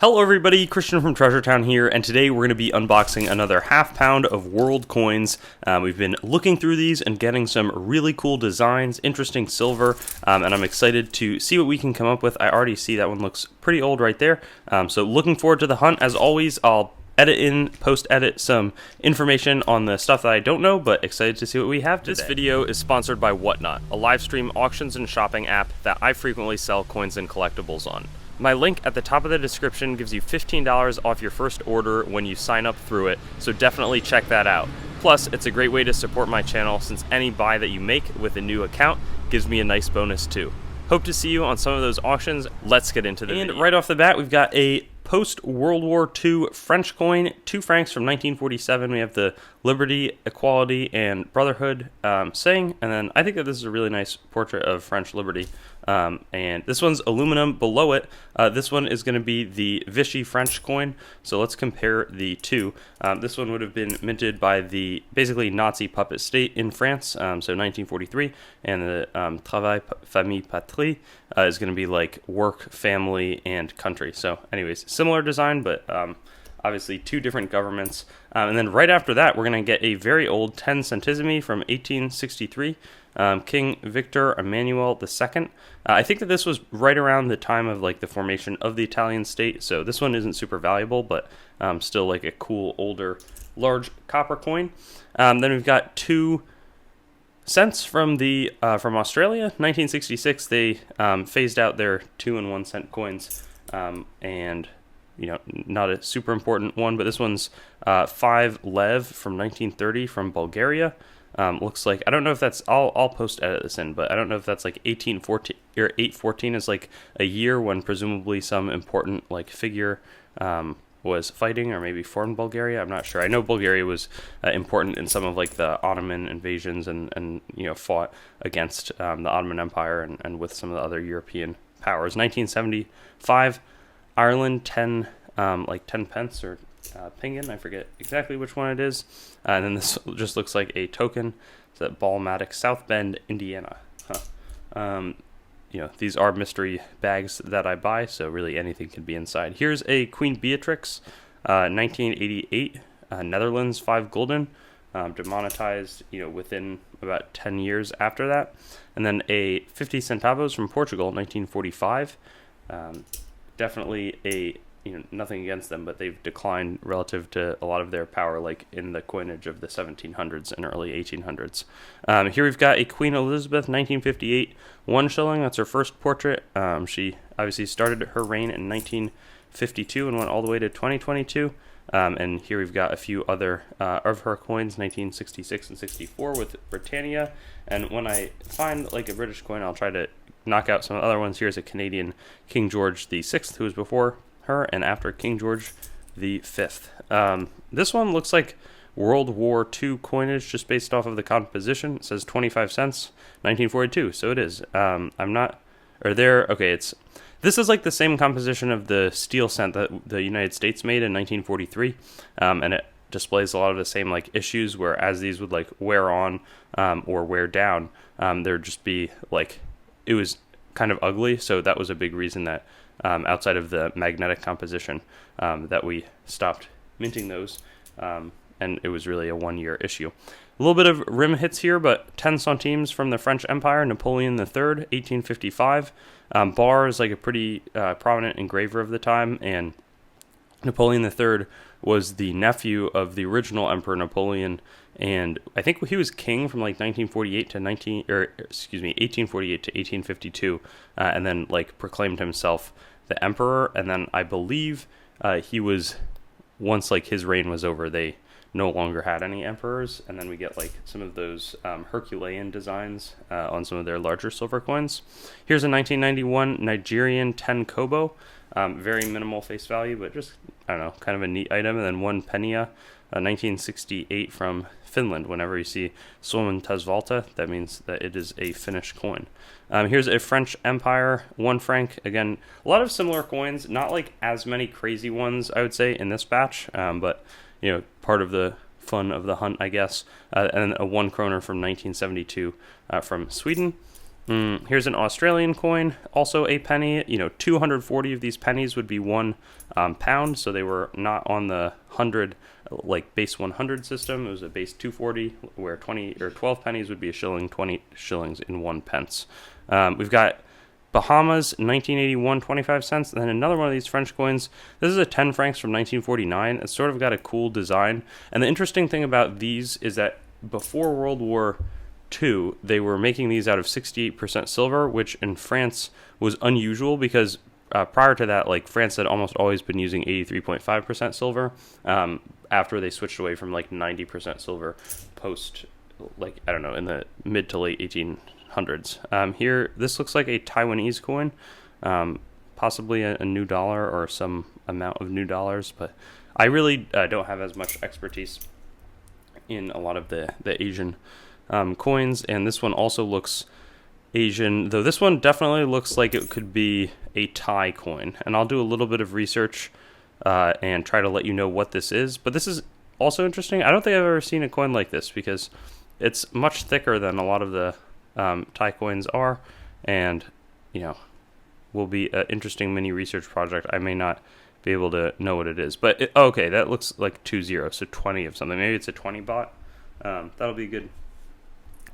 Hello everybody, Christian from Treasure Town here, and today we're going to be unboxing another half pound of world coins. We've been looking through these and getting some really cool designs, interesting silver, and I'm excited to see what we can come up with. I already see that one looks pretty old right there, so looking forward to the hunt. As always, I'll post-edit some information on the stuff that I don't know, but excited to see what we have today. This video is sponsored by Whatnot, a live stream auctions and shopping app that I frequently sell coins and collectibles on. My link at the top of the description gives you $15 off your first order when you sign up through it, so definitely check that out. Plus, it's a great way to support my channel since any buy that you make with a new account gives me a nice bonus too. Hope to see you on some of those auctions. Let's get into the video. And right off the bat, we've got a post-World War II French coin, 2 francs from 1947. We have the Liberty, Equality, and Brotherhood saying, and then I think that this is a really nice portrait of French Liberty. And this one's aluminum below it. This one is going to be the Vichy French coin. So let's compare the two. This one would have been minted by the basically Nazi puppet state in France, so 1943, and the Travail, Famille, Patrie is going to be like work, family, and country. So anyways, similar design, but obviously two different governments. And then right after that, we're going to get a very old 10 centesimi from 1863. King Victor Emmanuel II. I think that this was right around the time of like the formation of the Italian state, so this one isn't super valuable, but still like a cool older large copper coin. Then we've got 2 cents from Australia. 1966, they phased out their 2 and 1 cent coins, and you know, not a super important one, but this one's 5 lev from 1930 from Bulgaria. Looks like, I don't know if that's, I'll post-edit this in, but I don't know if that's like 1814 or 814 is like a year when presumably some important like figure was fighting or maybe formed Bulgaria. I'm not sure. I know Bulgaria was important in some of like the Ottoman invasions and you know, fought against the Ottoman Empire and with some of the other European powers. 1975, Ireland, 10 pence or Pingan, I forget exactly which one it is. And then this just looks like a token. It's at Ballmatic, South Bend, Indiana. You know, these are mystery bags that I buy, so really anything can be inside. Here's a Queen Beatrix, 1988, Netherlands, 5 gulden, demonetized, you know, within about 10 years after that. And then a 50 centavos from Portugal, 1945. Definitely a, you know, nothing against them, but they've declined relative to a lot of their power, like in the coinage of the 1700s and early 1800s. Here we've got a Queen Elizabeth, 1958, 1 shilling. That's her first portrait. She obviously started her reign in 1952 and went all the way to 2022. And here we've got a few other of her coins, 1966 and 64 with Britannia. And when I find like a British coin, I'll try to knock out some other ones. Here's a Canadian King George VI, who was before her and after King George V. This one looks like World War II coinage just based off of the composition. It says 25 cents, 1942, so it is. This is like the same composition of the steel cent that the United States made in 1943, and it displays a lot of the same like issues where as these would like wear on or wear down, there'd just be like, it was kind of ugly, so that was a big reason that outside of the magnetic composition that we stopped minting those, and it was really a 1-year issue. A little bit of rim hits here, but 10 centimes from the French Empire, Napoleon III, 1855. Barre is like a pretty prominent engraver of the time, and Napoleon III was the nephew of the original Emperor Napoleon, and I think he was king from like 1848 to 1852, and then like proclaimed himself the emperor. And then I believe he was, once like his reign was over, they no longer had any emperors, and then we get like some of those Herculean designs on some of their larger silver coins. Here's a 1991 Nigerian 10 kobo, very minimal face value, but just, I don't know, kind of a neat item. And then 1 pennia, 1968 from Finland. Whenever you see Suomen Tasvalta, that means that it is a Finnish coin. Here's a French Empire 1 franc. Again, a lot of similar coins, not like as many crazy ones, I would say, in this batch, but you know, part of the fun of the hunt, I guess. And a 1 kroner from 1972 from Sweden. Here's an Australian coin, also a penny. 240 of these pennies would be 1 pound, so they were not on the 100, like base 100 system. It was a base 240, where 20 or 12 pennies would be a shilling, 20 shillings in 1 pence. We've got Bahamas, 1981, 25 cents, and then another one of these French coins. This is a 10 francs from 1949. It's sort of got a cool design, and the interesting thing about these is that before World War II, they were making these out of 68% silver, which in France was unusual because prior to that, like France had almost always been using 83.5% silver. After they switched away from like 90% silver post, like I don't know, in the mid to late 1800s. Here, this looks like a Taiwanese coin, possibly a new dollar or some amount of new dollars, but I really don't have as much expertise in a lot of the Asian coins, and this one also looks Asian, though this one definitely looks like it could be a Thai coin, and I'll do a little bit of research and try to let you know what this is. But this is also interesting. I don't think I've ever seen a coin like this because it's much thicker than a lot of the Thai coins are, and will be an interesting mini research project. I may not be able to know what it is, but okay, that looks like 20, so 20 of something. Maybe it's a 20 baht. That'll be good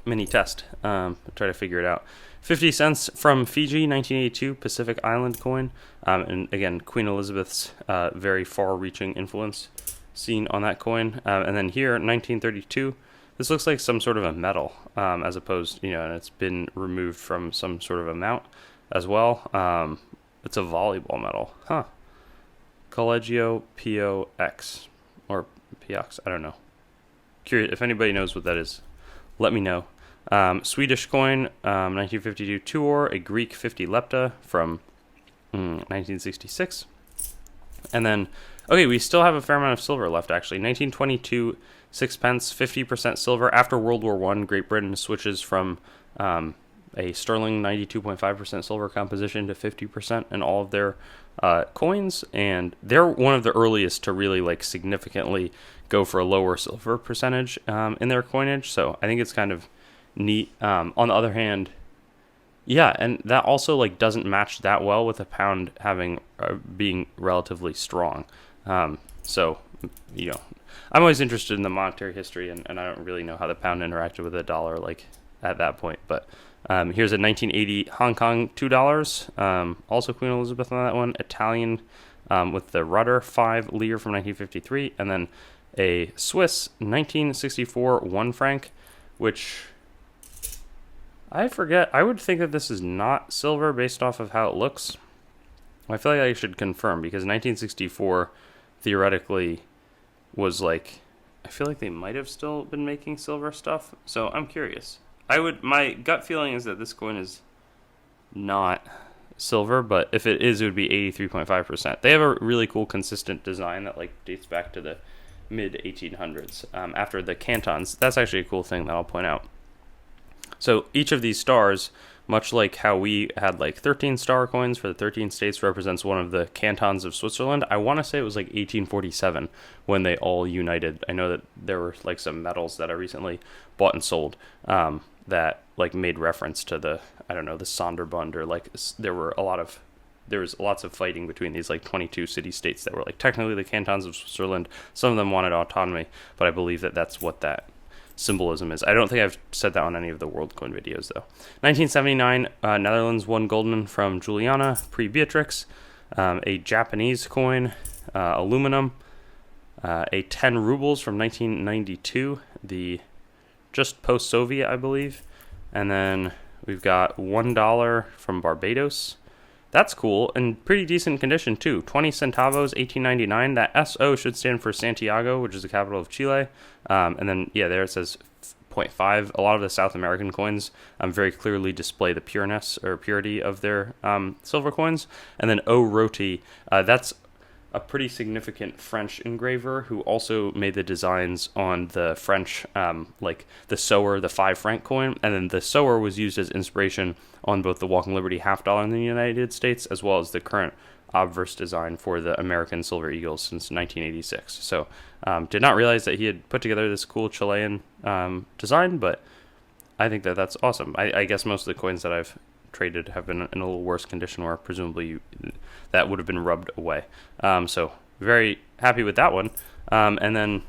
mini test. Try to figure it out. 50 cents from Fiji, 1982 Pacific Island coin. And again, Queen Elizabeth's very far-reaching influence seen on that coin. And then here, 1932. This looks like some sort of a metal, as opposed, and it's been removed from some sort of a mount as well. It's a volleyball medal, huh? Collegio POX or POX. I don't know. Curious if anybody knows what that is. Let me know. Swedish coin, 1952 Tuor, a Greek 50 lepta from 1966. And then, okay, we still have a fair amount of silver left, actually. 1922 sixpence, 50% silver. After World War I, Great Britain switches from a sterling 92.5% silver composition to 50% in all of their coins, and they're one of the earliest to really significantly go for a lower silver percentage in their coinage. So I think it's kind of neat. On the other hand, yeah, and that also doesn't match that well with a pound having being relatively strong. So I'm always interested in the monetary history, and I don't really know how the pound interacted with a dollar at that point. But here's a 1980 Hong Kong $2. Also Queen Elizabeth on that one. Italian with the rudder 5 lire from 1953, and then a Swiss 1964 1 franc, which I forget. I would think that this is not silver based off of how it looks. I feel like I should confirm, because 1964 theoretically was I feel like they might have still been making silver stuff. So I'm curious. My gut feeling is that this coin is not silver, but if it is, it would be 83.5%. They have a really cool consistent design that dates back to the mid 1800s. After the cantons, that's actually a cool thing that I'll point out. So each of these stars, much like how we had 13 star coins for the 13 states, represents one of the cantons of Switzerland. I want to say it was 1847 when they all united. I know that there were some medals that I recently bought and sold that made reference to the Sonderbund, or there was lots of fighting between these 22 city states that were technically the cantons of Switzerland. Some of them wanted autonomy, but I believe that that's what that symbolism is. I don't think I've said that on any of the World Coin videos, though. 1979, Netherlands 1 Gulden from Juliana, pre-Beatrix. A Japanese coin, aluminum. A 10 rubles from 1992, the just post-Soviet, I believe. And then we've got $1 from Barbados. That's cool, and pretty decent condition, too. 20 centavos, 1899. That SO should stand for Santiago, which is the capital of Chile. And then, yeah, there it says 0.5. A lot of the South American coins very clearly display the pureness or purity of their silver coins. And then O Roti, that's a pretty significant French engraver who also made the designs on the French, the Sower, the 5 franc coin. And then the Sower was used as inspiration on both the Walking Liberty $50 in the United States, as well as the current obverse design for the American Silver Eagles since 1986. So did not realize that he had put together this cool Chilean design, but I think that that's awesome. I guess most of the coins that I've traded have been in a little worse condition, where presumably that would have been rubbed away. So very happy with that one. And then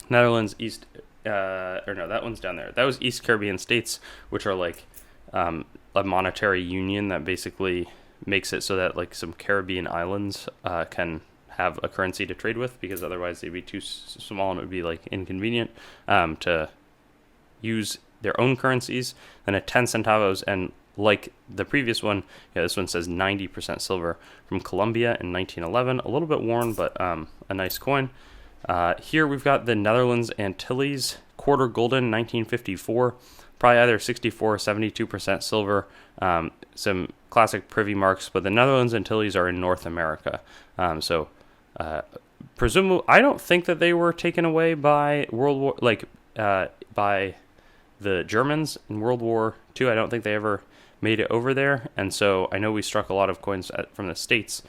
Netherlands, East, or no, that one's down there. That was East Caribbean states, which are like a monetary union that basically makes it so that like some Caribbean islands can have a currency to trade with, because otherwise they'd be too small and it would be like inconvenient to use their own currencies. Then a 10 centavos, and like the previous one, yeah, this one says 90% silver, from Colombia in 1911. A little bit worn, but a nice coin. Here we've got the Netherlands Antilles quarter golden 1954, probably either 64 or 72% silver. Some classic privy marks, but the Netherlands Antilles are in North America. Presumably, I don't think that they were taken away by by the Germans in World War II. I don't think they ever made it over there, and so I know we struck a lot of coins from the States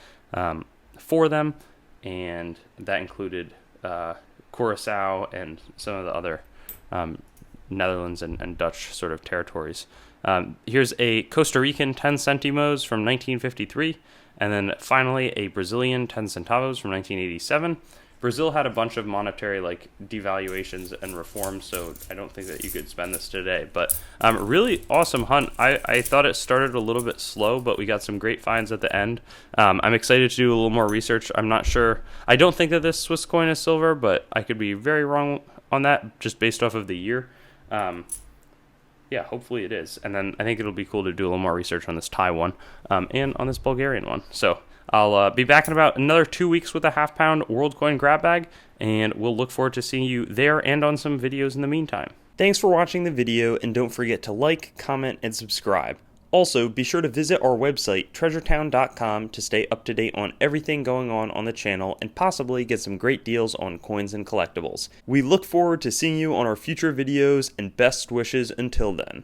for them, and that included Curacao and some of the other Netherlands and Dutch sort of territories. Here's a Costa Rican 10 centimos from 1953, and then finally a Brazilian 10 centavos from 1987. Brazil had a bunch of monetary like devaluations and reforms, so I don't think that you could spend this today. But really awesome hunt. I thought it started a little bit slow, but we got some great finds at the end. I'm excited to do a little more research. I'm not sure. I don't think that this Swiss coin is silver, but I could be very wrong on that just based off of the year. Yeah, hopefully it is. And then I think it'll be cool to do a little more research on this Thai one and on this Bulgarian one. So I'll be back in about another 2 weeks with a half-pound world coin grab bag, and we'll look forward to seeing you there and on some videos in the meantime. Thanks for watching the video, and don't forget to like, comment, and subscribe. Also, be sure to visit our website, treasuretown.com, to stay up to date on everything going on the channel and possibly get some great deals on coins and collectibles. We look forward to seeing you on our future videos, and best wishes until then.